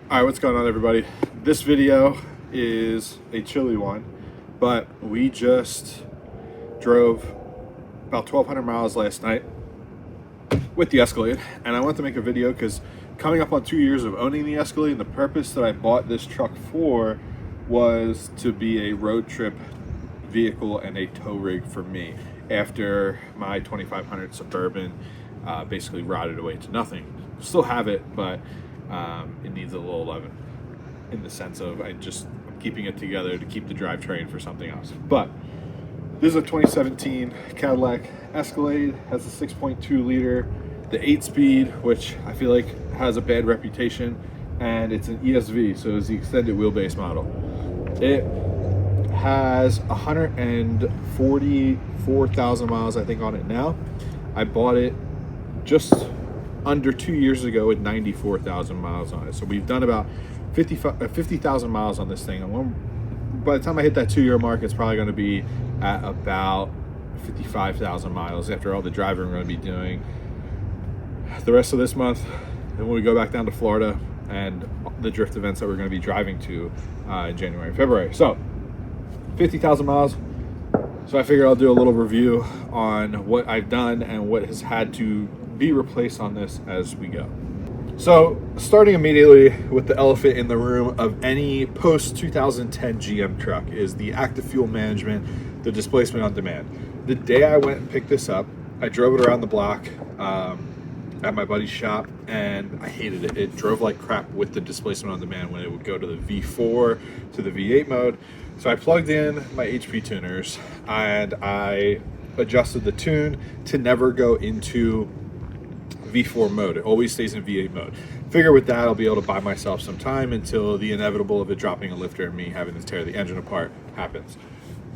Alright, what's going on, everybody? This video is a chilly one, but we just drove about 1,200 miles last night with the Escalade, and I wanted to make a video because coming up on 2 years of owning the Escalade, and the purpose that I bought this truck for was to be a road trip vehicle and a tow rig for me after my 2500 Suburban basically rotted away to nothing. Still have it, but it needs a little loving in the sense of I'm keeping it together to keep the drivetrain for something else. But this is a 2017 Cadillac Escalade, has a 6.2 liter, the 8-speed, which I feel like has a bad reputation, and it's an ESV, so it's the extended wheelbase model. It has 144,000 miles, I think, on it now. I bought it just under 2 years ago with 94,000 miles on it. So we've done about 50,000 miles on this thing. And by the time I hit that 2 year mark, it's probably going to be at about 55,000 miles after all the driving we're going to be doing the rest of this month. And when we go back down to Florida and the drift events that we're going to be driving to in January and February. So 50,000 miles. So I figure I'll do a little review on what I've done and what has had to be replaced on this as we go. So starting immediately with the elephant in the room of any post 2010 GM truck is the active fuel management, the displacement on demand. The day I went and picked this up, I drove it around the block at my buddy's shop, and I hated it. It drove like crap with the displacement on demand when it would go to the V4 to the V8 mode. So I plugged in my HP tuners and I adjusted the tune to never go into V4 mode. It always stays in V8 mode. Figure with that I'll be able to buy myself some time until the inevitable of it dropping a lifter and me having to tear the engine apart happens.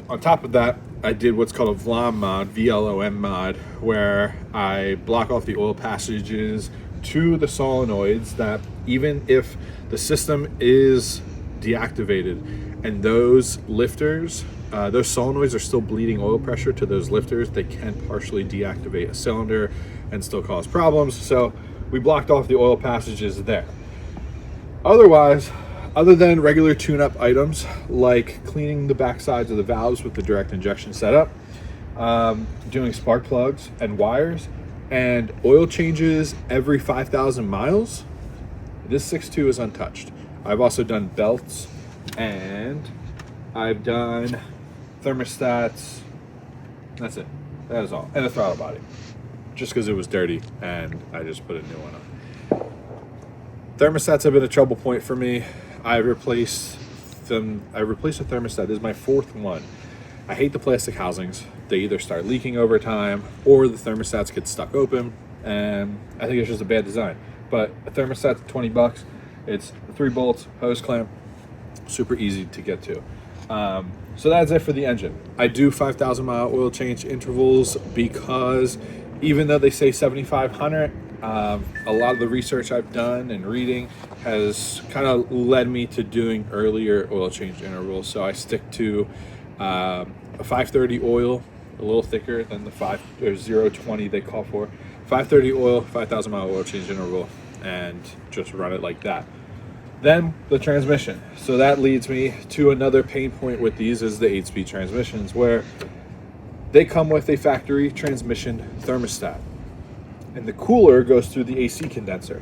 On top of that, I did what's called a VLOM mod, VLOM mod, where I block off the oil passages to the solenoids, that even if the system is deactivated and those lifters, those solenoids are still bleeding oil pressure to those lifters, they can partially deactivate a cylinder and still cause problems. So we blocked off the oil passages there. Otherwise, other than regular tune-up items like cleaning the back sides of the valves with the direct injection setup, doing spark plugs and wires, and oil changes every 5,000 miles, this 6.2 is untouched. I've also done belts, and I've done thermostats. That's it. That is all. And the throttle body, just because it was dirty and I just put a new one on. Thermostats have been a trouble point for me. I replaced a thermostat. This is my fourth one. I hate the plastic housings. They either start leaking over time or the thermostats get stuck open, and I think it's just a bad design. But a thermostat's 20 bucks. It's 3 bolts, hose clamp, super easy to get to. So that's it for the engine. I do 5,000 mile oil change intervals because even though they say 7,500, a lot of the research I've done and reading has kind of led me to doing earlier oil change intervals. So I stick to a 530 oil, a little thicker than the 020 they call for. 530 oil, 5,000 mile oil change interval, and just run it like that. Then the transmission. So that leads me to another pain point with these is the 8-speed transmissions, where they come with a factory transmission thermostat, and the cooler goes through the AC condenser.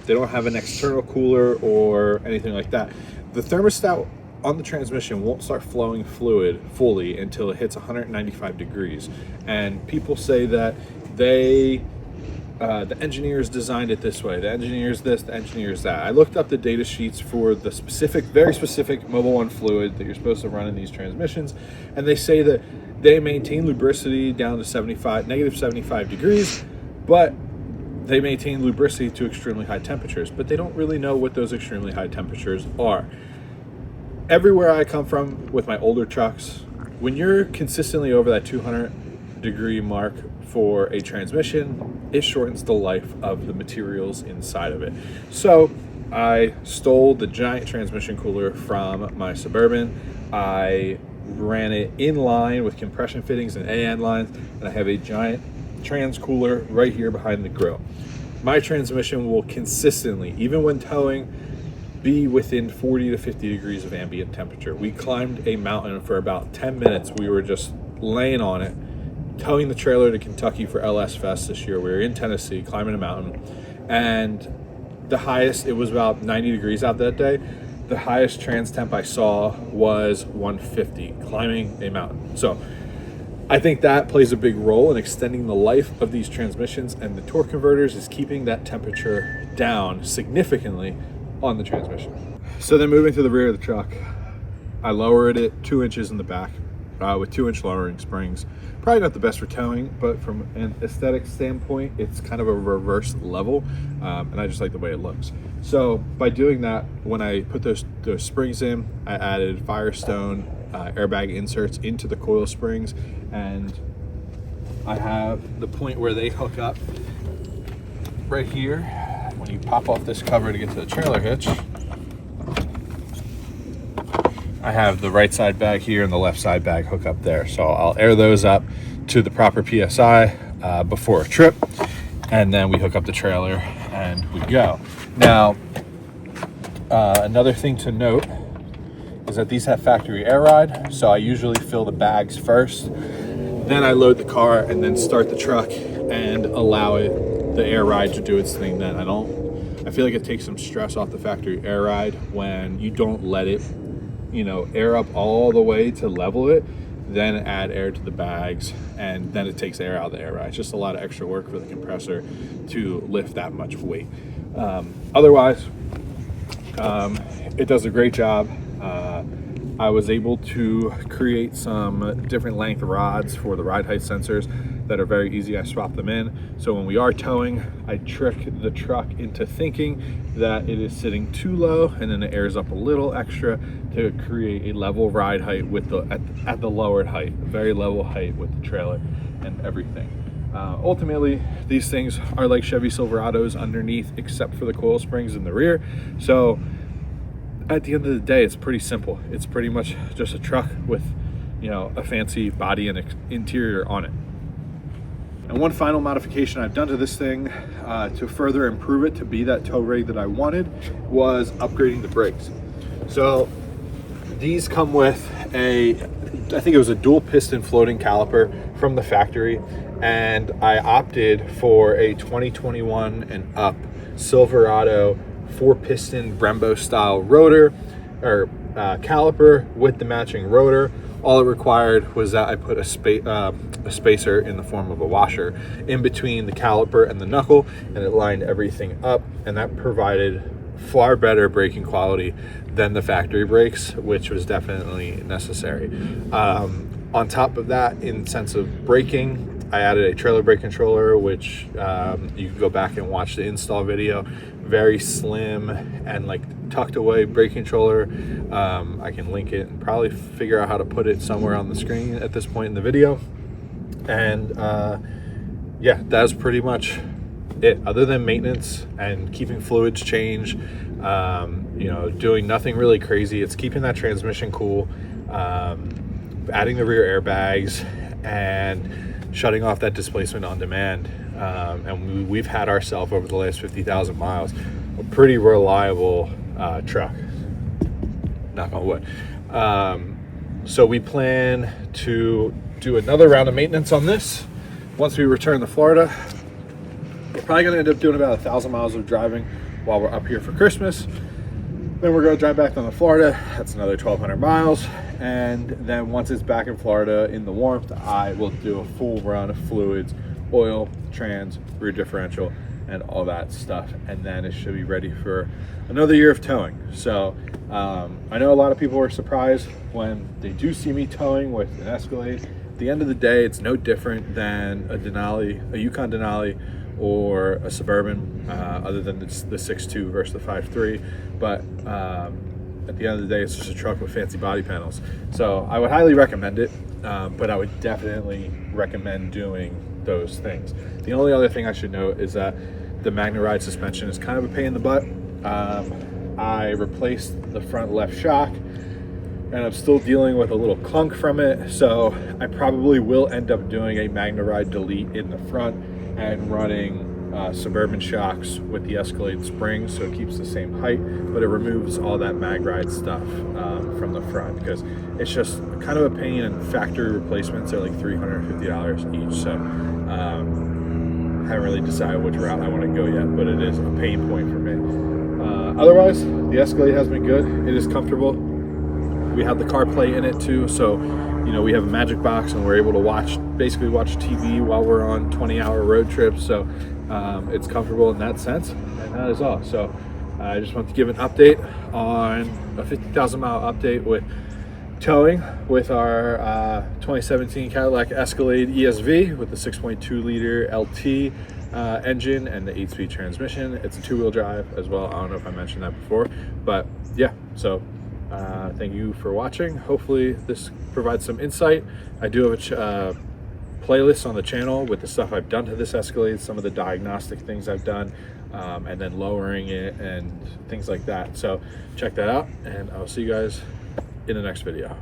They don't have an external cooler or anything like that. The thermostat on the transmission won't start flowing fluid fully until it hits 195 degrees. And people say that the engineers designed it this way, the engineers this, the engineers that. I looked up the data sheets for the very specific Mobil 1 fluid that you're supposed to run in these transmissions, and they say that they maintain lubricity down to negative 75 degrees, but they maintain lubricity to extremely high temperatures, but they don't really know what those extremely high temperatures are. Everywhere I come from with my older trucks, when you're consistently over that 200 degree mark for a transmission, it shortens the life of the materials inside of it. So I stole the giant transmission cooler from my Suburban. I ran it in line with compression fittings and AN lines, and I have a giant trans cooler right here behind the grill. My transmission will consistently, even when towing, be within 40 to 50 degrees of ambient temperature. We climbed a mountain for about 10 minutes. We were just laying on it, towing the trailer to Kentucky for LS Fest this year. We were in Tennessee climbing a mountain, and the highest, it was about 90 degrees out that day. The highest trans temp I saw was 150 climbing a mountain. So I think that plays a big role in extending the life of these transmissions, and the torque converters is keeping that temperature down significantly on the transmission. So then moving to the rear of the truck, I lowered it 2 inches in the back with 2-inch lowering springs. Probably not the best for towing, but from an aesthetic standpoint, it's kind of a reverse level, and I just like the way it looks. So by doing that, when I put those springs in, I added Firestone airbag inserts into the coil springs, and I have the point where they hook up right here. When you pop off this cover to get to the trailer hitch, I have the right side bag here and the left side bag hook up there. So I'll air those up to the proper PSI before a trip, and then we hook up the trailer and we go. Now, another thing to note is that these have factory air ride, so I usually fill the bags first, then I load the car and then start the truck and allow the air ride to do its thing. Then I feel like it takes some stress off the factory air ride when you don't let it, air up all the way to level it, then add air to the bags, and then it takes air out of the air ride. It's just a lot of extra work for the compressor to lift that much weight. Otherwise, it does a great job. I was able to create some different length rods for the ride height sensors that are very easy. I swap them in. So when we are towing, I trick the truck into thinking that it is sitting too low, and then it airs up a little extra to create a level ride height with at the lowered height, a very level height with the trailer and everything. Ultimately, these things are like Chevy Silverados underneath, except for the coil springs in the rear. So at the end of the day, it's pretty simple. It's pretty much just a truck with, a fancy body and interior on it. And one final modification I've done to this thing to further improve it to be that tow rig that I wanted was upgrading the brakes. So these come with I think it was a dual piston floating caliper from the factory, and I opted for a 2021 and up Silverado 4-piston Brembo style rotor or caliper with the matching rotor. All it required was that I put a spacer in the form of a washer in between the caliper and the knuckle, and it lined everything up, and that provided far better braking quality than the factory brakes, which was definitely necessary. On top of that, in sense of braking, I added a trailer brake controller, which you can go back and watch the install video. Very slim and tucked away brake controller. I can link it and probably figure out how to put it somewhere on the screen at this point in the video. And yeah, that's pretty much it. Other than maintenance and keeping fluids changed, doing nothing really crazy. It's keeping that transmission cool, adding the rear airbags, and shutting off that displacement on demand. And we've had ourselves over the last 50,000 miles a pretty reliable truck, knock on wood. So we plan to do another round of maintenance on this once we return to Florida. We're probably going to end up doing about 1,000 miles of driving while we're up here for Christmas. Then we're going to drive back down to Florida. That's another 1,200 miles. And then once it's back in Florida in the warmth, I will do a full run of fluids, oil, trans, rear differential, and all that stuff. And then it should be ready for another year of towing. So I know a lot of people were surprised when they do see me towing with an Escalade. At the end of the day, it's no different than a Denali, a Yukon Denali, or a Suburban, other than the 6.2 versus the 5.3. But at the end of the day, it's just a truck with fancy body panels. So I would highly recommend it, but I would definitely recommend doing those things. The only other thing I should note is that the MagneRide suspension is kind of a pain in the butt. I replaced the front left shock, and I'm still dealing with a little clunk from it. So I probably will end up doing a MagneRide delete in the front and running Suburban shocks with the Escalade springs, so it keeps the same height, but it removes all that mag ride stuff from the front, because it's just kind of a pain, and factory replacements are like $350 each. So haven't really decided which route I want to go yet, but it is a pain point for me. Otherwise, the Escalade has been good. It is comfortable. We have the CarPlay in it too, so you know, we have a magic box and we're able to basically watch TV while we're on 20-hour road trips. So it's comfortable in that sense, and that is all. So I just want to give an update on a 50,000 mile update with towing with our 2017 Cadillac Escalade ESV with the 6.2 liter LT engine and the 8-speed transmission. It's a 2-wheel drive as well. I don't know if I mentioned that before, but yeah, so thank you for watching. Hopefully this provides some insight. I do have a playlist on the channel with the stuff I've done to this Escalade, some of the diagnostic things I've done, and then lowering it and things like that. So check that out, and I'll see you guys in the next video.